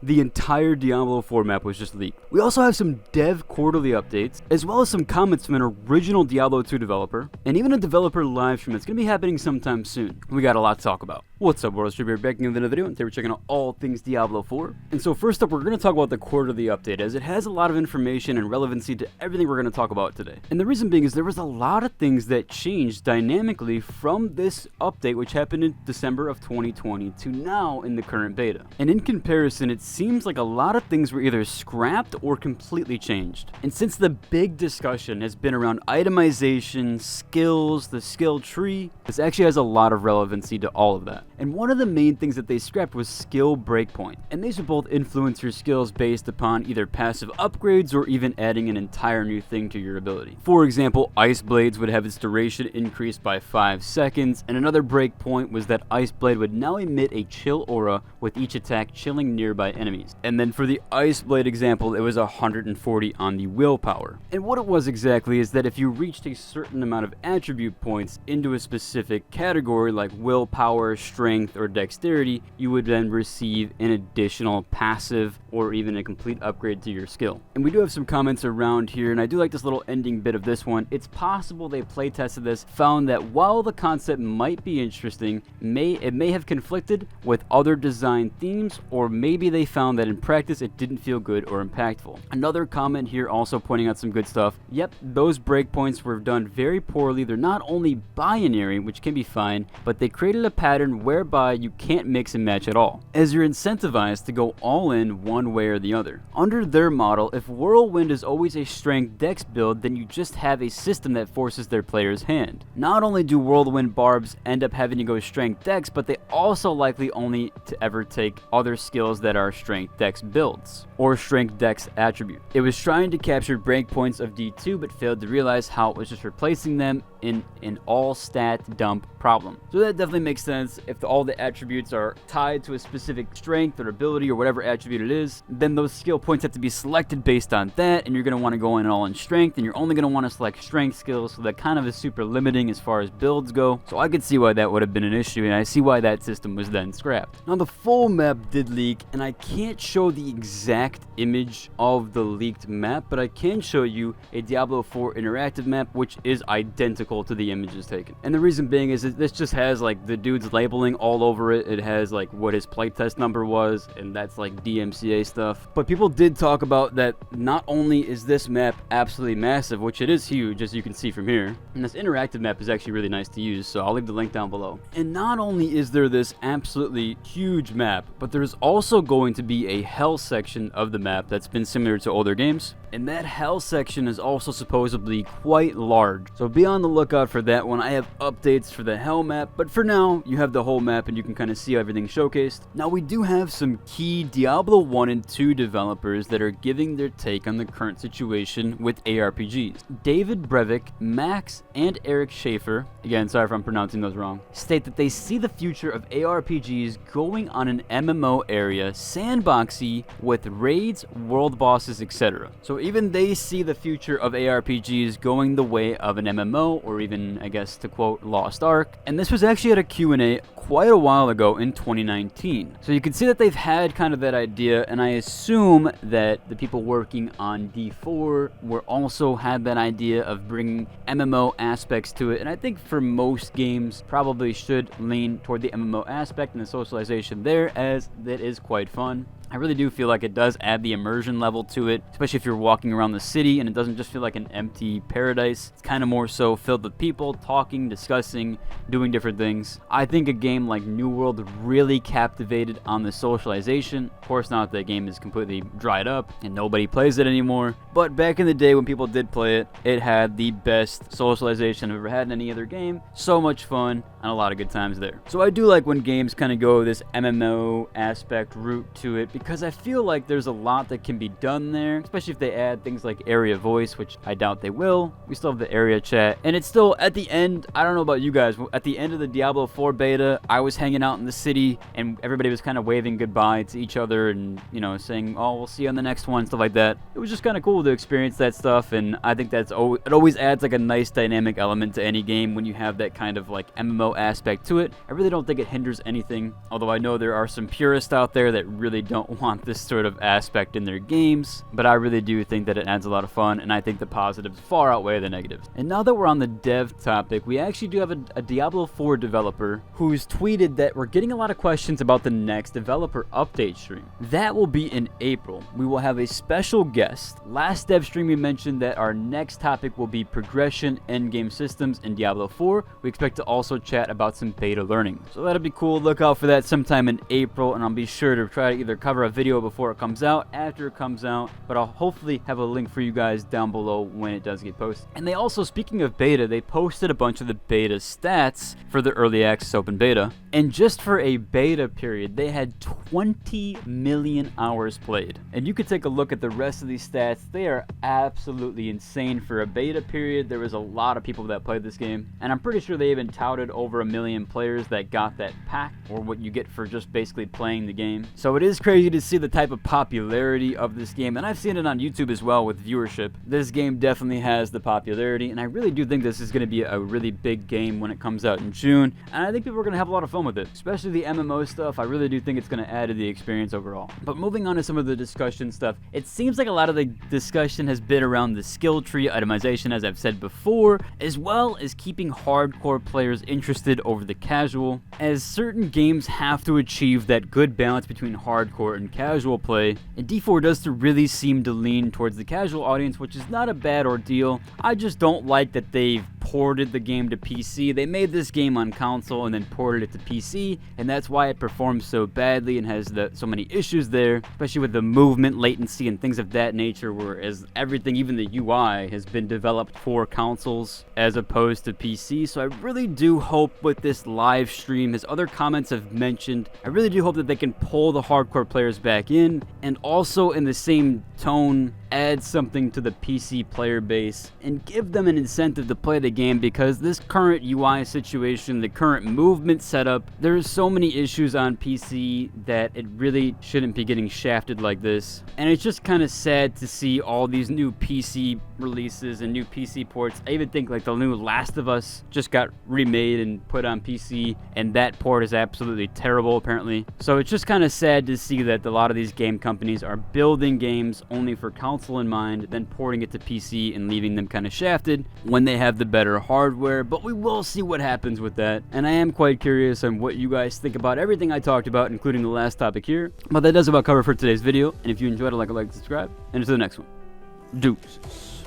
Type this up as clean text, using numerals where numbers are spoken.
the entire Diablo 4 map was just leaked. We also have some dev quarterly updates, as well as some comments from an original Diablo 2 developer, and even a developer live stream that's going to be happening sometime soon. We got a lot to talk about. What's up, World? We're back in another video, and today we're checking out all things Diablo 4. And so first up, we're going to talk about the quarterly update, as it has a lot of information and relevancy to everything we're going to talk about today. And the reason being is there was a lot of things that changed dynamically from this update, which happened in December of 2020 to now in the current beta. And in comparison, it seems like a lot of things were either scrapped or completely changed. And since the big discussion has been around itemization, skills, the skill tree, this actually has a lot of relevancy to all of that. And one of the main things that they scrapped was skill breakpoint. And these would both influence your skills based upon either passive upgrades or even adding an entire new thing to your ability. For example, Ice Blades would have its duration increased by 5 seconds, and another breakpoint was that Ice Blade would now emit a chill aura with each attack chilling nearby enemies. And then for the Ice Blade example, it was 140 on the willpower. And what it was exactly is that if you reached a certain amount of attribute points into a specific category like willpower, strength, or dexterity, you would then receive an additional passive or even a complete upgrade to your skill. And we do have some comments around here, and I do like this little ending bit of this one. It's possible they playtested this, found that while the concept might be interesting, it may have conflicted with other design themes, or maybe they found that in practice it didn't feel good or impactful. Another comment here also pointing out some good stuff. Yep, those breakpoints were done very poorly. They're not only binary, which can be fine, but they created a pattern whereby you can't mix and match at all, as you're incentivized to go all in one way or the other. Under their model, if Whirlwind is always a strength dex build, then you just have a system that forces their player's hand. Not only do Whirlwind barbs end up having to go strength dex, but they also likely only to ever take other skills that are strength dex builds, or strength dex attribute. It was trying to capture breakpoints of D2, but failed to realize how it was just replacing them in an all stat dump problem. So that definitely makes sense. If all the attributes are tied to a specific strength or ability or whatever attribute it is, then those skill points have to be selected based on that, and you're going to want to go in all in strength, and you're only going to want to select strength skills, so that kind of is super limiting as far as builds go. So I could see why that would have been an issue, and I see why that system was then scrapped. Now the full map did leak, and I can't show the exact image of the leaked map, but I can show you a Diablo 4 interactive map which is identical to the images taken. And the reason being is that this just has like the dude's labeling all over it. It has like what his playtest number was, and that's like DMCA stuff. But people did talk about that not only is this map absolutely massive, which it is huge as you can see from here, and this interactive map is actually really nice to use, so I'll leave the link down below. And not only is there this absolutely huge map, but there's also going to be a hell section of the map that's been similar to older games. And that hell section is also supposedly quite large, so be on the lookout for that one. I have updates for the hell map, but for now you have the whole map and you can kind of see everything showcased. Now we do have some key Diablo 1 and 2 developers that are giving their take on the current situation with ARPGs. David Brevik, Max, and Eric Schaefer, again sorry if I'm pronouncing those wrong, state that they see the future of ARPGs going on an MMO area, sandboxy, with raids, world bosses, etc. So even they see the future of ARPGs going the way of an MMO, or even, I guess, to quote Lost Ark. And this was actually at a Q&A quite a while ago in 2019. So you can see that they've had kind of that idea, and I assume that the people working on D4 were also had that idea of bringing MMO aspects to it. And I think for most games probably should lean toward the MMO aspect and the socialization there, as that is quite fun. I really do feel like it does add the immersion level to it, especially if you're walking around the city and it doesn't just feel like an empty paradise. It's kind of more so filled with people talking, discussing, doing different things. I think a game like New World really captivated on the socialization. Of course, now that the game is completely dried up and nobody plays it anymore. But back in the day when people did play it, it had the best socialization I've ever had in any other game. So much fun and a lot of good times there. So I do like when games kind of go this MMO aspect route to it, because I feel like there's a lot that can be done there, especially if they add things like area voice, which I doubt they will. We still have the area chat, and it's still at the end. I don't know about you guys, at the end of the Diablo 4 beta, I was hanging out in the city and everybody was kind of waving goodbye to each other and, you know, saying, oh, we'll see you on the next one, stuff like that. It was just kind of cool to experience that stuff, and I think it always adds like a nice dynamic element to any game when you have that kind of like MMO aspect to it. I really don't think it hinders anything, although I know there are some purists out there that really don't don't want this sort of aspect in their games, but I really do think that it adds a lot of fun, and I think the positives far outweigh the negatives. And now that we're on the dev topic, we actually do have a Diablo 4 developer who's tweeted that we're getting a lot of questions about the next developer update stream. That will be in April. We will have a special guest. Last dev stream we mentioned that our next topic will be progression endgame systems in Diablo 4. We expect to also chat about some beta learning. So that'll be cool. Look out for that sometime in April, and I'll be sure to try to either cover a video before it comes out, after it comes out, but I'll hopefully have a link for you guys down below when it does get posted. And they also, speaking of beta, they posted a bunch of the beta stats for the early access open beta, and just for a beta period they had 20 million hours played. And you could take a look at the rest of these stats. They are absolutely insane for a beta period. There was a lot of people that played this game, and I'm pretty sure they even touted over 1 million players that got that pack, or what you get for just basically playing the game. So it is crazy to see the type of popularity of this game, and I've seen it on YouTube as well with viewership. This game definitely has the popularity, and I really do think this is going to be a really big game when it comes out in June, and I think people are going to have a lot of fun with it, especially the MMO stuff. I really do think it's going to add to the experience overall. But moving on to some of the discussion stuff, it seems like a lot of the discussion has been around the skill tree itemization, as I've said before, as well as keeping hardcore players interested over the casual, as certain games have to achieve that good balance between hardcore and casual play, and D4 does really seem to lean towards the casual audience, which is not a bad ordeal. I just don't like that they've ported the game to PC. They made this game on console and then ported it to PC, and that's why it performs so badly and has so many issues there, especially with the movement latency and things of that nature, whereas everything, even the UI, has been developed for consoles as opposed to PC. So I really do hope with this live stream, as other comments have mentioned, I really do hope that they can pull the hardcore players back in, and also in the same tone add something to the PC player base and give them an incentive to play the game, because this current UI situation, the current movement setup, there's so many issues on PC that it really shouldn't be getting shafted like this. And it's just kind of sad to see all these new PC releases and new PC ports. I even think like the new Last of Us just got remade and put on PC, and that port is absolutely terrible apparently. So it's just kind of sad to see that a lot of these game companies are building games only for console in mind, then porting it to PC and leaving them kind of shafted when they have the better hardware. But we will see what happens with that, and I am quite curious on what you guys think about everything I talked about, including the last topic here. But that does about cover for today's video, and if you enjoyed it, like, subscribe, and until the next one, deuces.